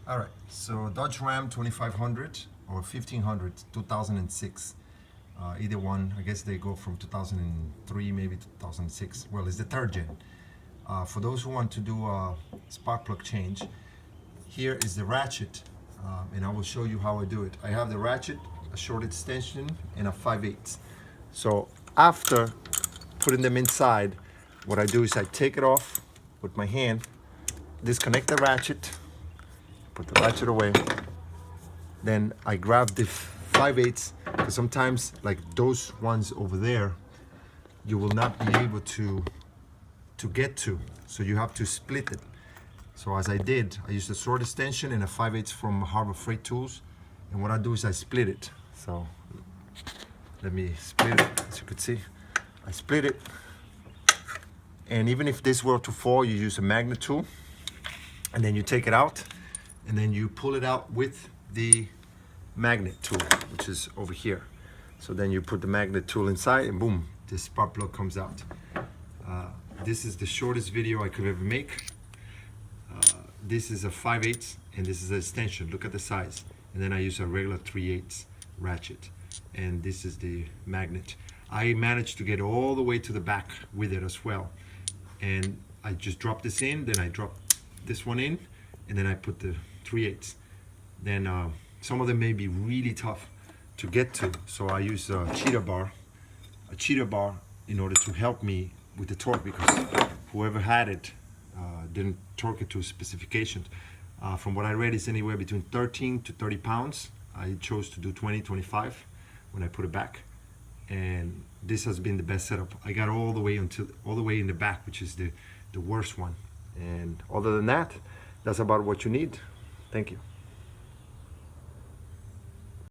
All right, so Dodge Ram 2500 or 1500, 2006. Either one, I guess they go from 2003, maybe 2006. Well, it's the third gen. For those who want to do a spark plug change, here is the ratchet, and I will show you how I do it. I have the ratchet, a short extension, and a 5/8. So after putting them inside, what I do is I take it off with my hand, disconnect the ratchet, put the ratchet away. Then I grab the 5/8, because sometimes like those ones over there, you will not be able to get to. So you have to split it. So as I did, I used a short extension and a 5/8 from Harbor Freight Tools. And what I do is I split it. So let me split it, as you can see. I split it. And even if this were to fall, you use a magnet tool. And then you take it out. And then you pull it out with the magnet tool, which is over here. So then you put the magnet tool inside and boom, this spark plug comes out. This is the shortest video I could ever make. This is a 5/8 and this is an extension. Look at the size. And then I use a regular 3/8 ratchet. And this is the magnet. I managed to get all the way to the back with it as well. And I just drop this in, then I drop this one in, and then I put the 3/8. Then some of them may be really tough to get to, so I use a cheetah bar in order to help me with the torque, because whoever had it didn't torque it to specifications. From what I read, it's anywhere between 13 to 30 pounds. I chose to do 20, 25 when I put it back, and this has been the best setup. I got all the way in the back, which is the worst one. And other than that, that's about what you need. Thank you.